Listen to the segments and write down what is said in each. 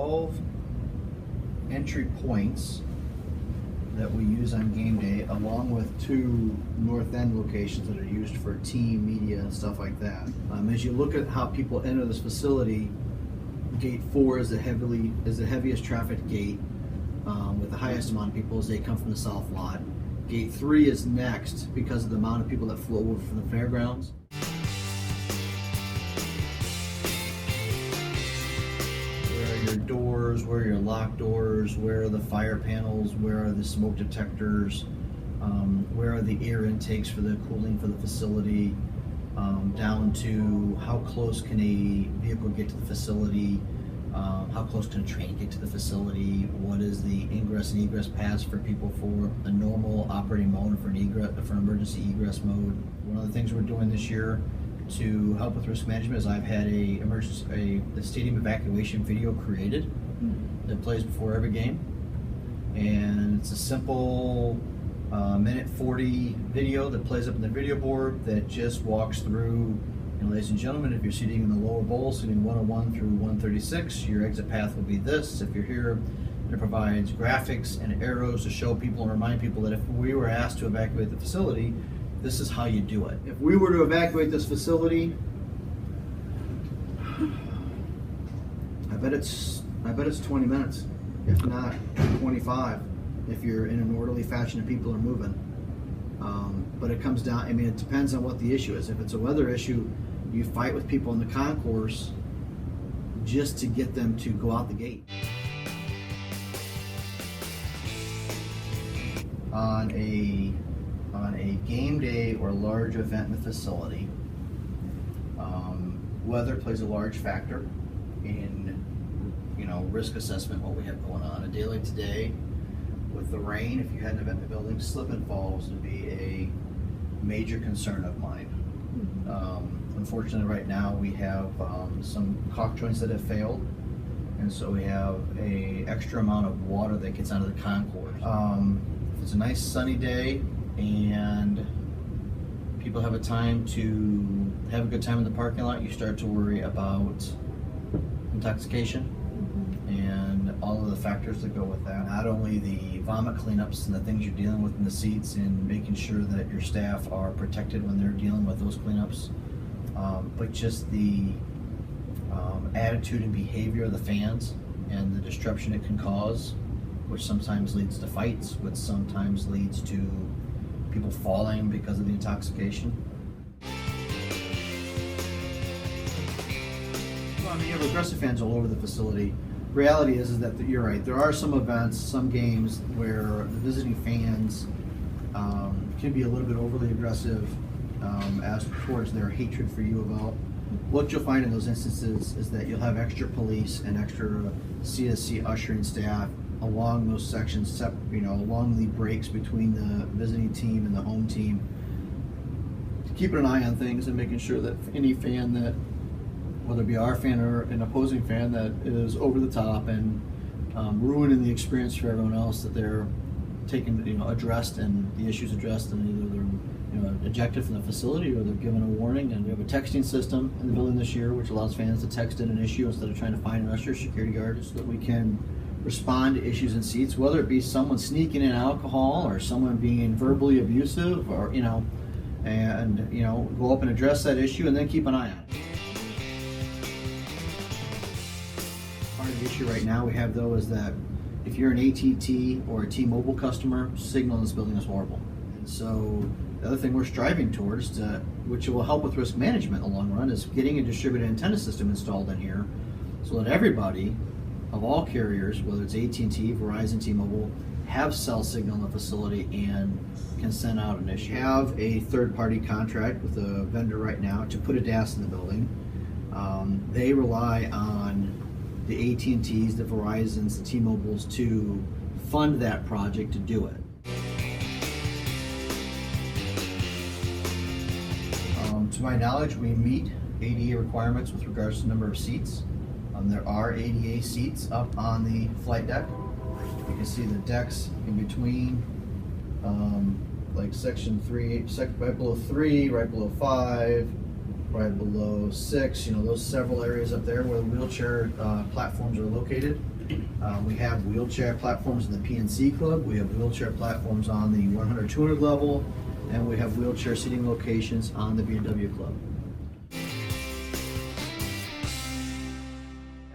12 entry points that we use on game day, along with 2 north end locations that are used for team media and stuff like that. As you look at how people enter this facility, gate 4 is the heaviest traffic gate with the highest amount of people as they come from the south lot. Gate 3 is next because of the amount of people that flow over from the fairgrounds. Where are your doors? Where are your locked doors? Where are the fire panels? Where are the smoke detectors? Where are the air intakes for the cooling for the facility? Down to how close can a vehicle get to the facility? How close can a train get to the facility? What is the ingress and egress paths for people for a normal operating mode, for an emergency egress mode? One of the things we're doing this year to help with risk management is I've had a stadium evacuation video created that plays before every game, and it's a simple minute 40 video that plays up in the video board that just walks through. And ladies and gentlemen, if you're sitting in the lower bowl, sitting 101 through 136, your exit path will be this. If you're here, it provides graphics and arrows to show people and remind people that if we were asked to evacuate the facility, this is how you do it. If we were to evacuate this facility, I bet it's 20 minutes, if not 25, if you're in an orderly fashion and people are moving. But it comes down, I mean, it depends on what the issue is. If it's a weather issue, you fight with people in the concourse just to get them to go out the gate. On a game day or large event in the facility, weather plays a large factor in risk assessment, what we have going on. A day like today, with the rain, if you had an event in the building, slip and falls would be a major concern of mine. Unfortunately, right now we have some caulk joints that have failed, and so we have an extra amount of water that gets onto the concourse. If it's a nice sunny day and people have a time to have a good time in the parking lot, you start to worry about intoxication and all of the factors that go with that. Not only the vomit cleanups and the things you're dealing with in the seats and making sure that your staff are protected when they're dealing with those cleanups, but just the attitude and behavior of the fans and the disruption it can cause, which sometimes leads to fights, which sometimes leads to people falling because of the intoxication. Well, I mean, you have aggressive fans all over the facility. Reality is that you're right. There are some events, some games where the visiting fans can be a little bit overly aggressive as towards their hatred for you about. What you'll find in those instances is that you'll have extra police and extra CSC ushering staff along those sections, along the breaks between the visiting team and the home team, keeping an eye on things and making sure that any fan that, whether it be our fan or an opposing fan, that is over the top and ruining the experience for everyone else, that they're taken, addressed, and the issues addressed, and either they're ejected from the facility or they're given a warning. And we have a texting system in the building this year, which allows fans to text in an issue instead of trying to find an usher, security guard, so that we can respond to issues in seats, whether it be someone sneaking in alcohol or someone being verbally abusive, or go up and address that issue and then keep an eye on it. Part of the issue right now we have, though, is that if you're an AT&T or a T-Mobile customer, signal in this building is horrible. And so the other thing we're striving towards, which will help with risk management in the long run, is getting a distributed antenna system installed in here so that everybody of all carriers, whether it's AT&T, Verizon, T-Mobile, have cell signal in the facility and can send out an issue. We have a third-party contract with a vendor right now to put a DAS in the building. They rely on the AT&Ts, the Verizons, the T-Mobiles to fund that project to do it. To my knowledge, we meet ADA requirements with regards to the number of seats. There are ADA seats up on the flight deck. You can see the decks in between, like section 3, right below 3, right below 5, right below 6, those several areas up there where the wheelchair platforms are located. We have wheelchair platforms in the PNC Club, we have wheelchair platforms on the 100-200 level, and we have wheelchair seating locations on the B&W Club.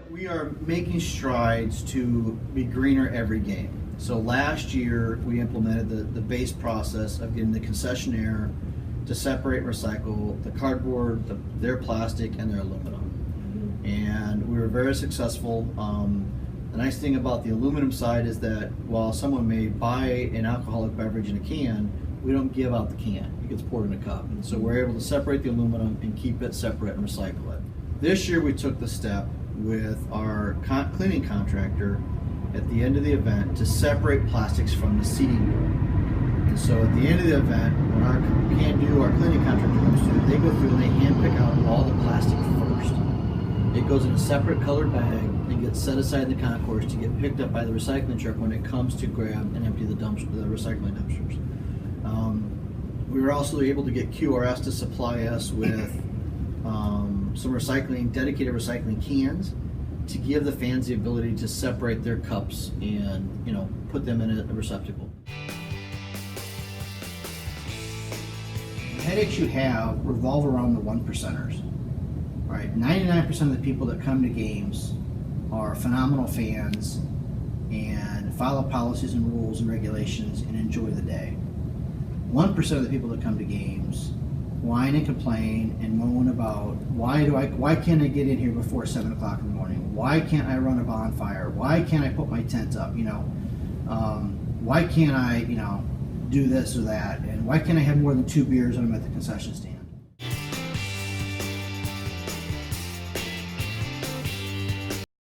We are making strides to be greener every game. So last year we implemented the base process of getting the concessionaire to separate and recycle the cardboard, their plastic, and their aluminum. And we were very successful. The nice thing about the aluminum side is that while someone may buy an alcoholic beverage in a can, we don't give out the can. It gets poured in a cup. And so we're able to separate the aluminum and keep it separate and recycle it. This year we took the step with our cleaning contractor at the end of the event to separate plastics from the seating board. And so at the end of the event, when our cleaning contractor comes through, they go through and they hand pick out all the plastic first. It goes in a separate colored bag and gets set aside in the concourse to get picked up by the recycling truck when it comes to grab and empty the recycling dumpsters. We were also able to get QRS to supply us with some dedicated recycling cans to give the fans the ability to separate their cups and put them in a receptacle. The headaches you have revolve around the 1%ers. Right, 99% of the people that come to games are phenomenal fans and follow policies and rules and regulations and enjoy the day. 1% of the people that come to games whine and complain and moan about why can't I get in here before 7 o'clock in the morning? Why can't I run a bonfire? Why can't I put my tent up? Why can't I do this or that? And why can't I have more than 2 beers when I'm at the concession stand?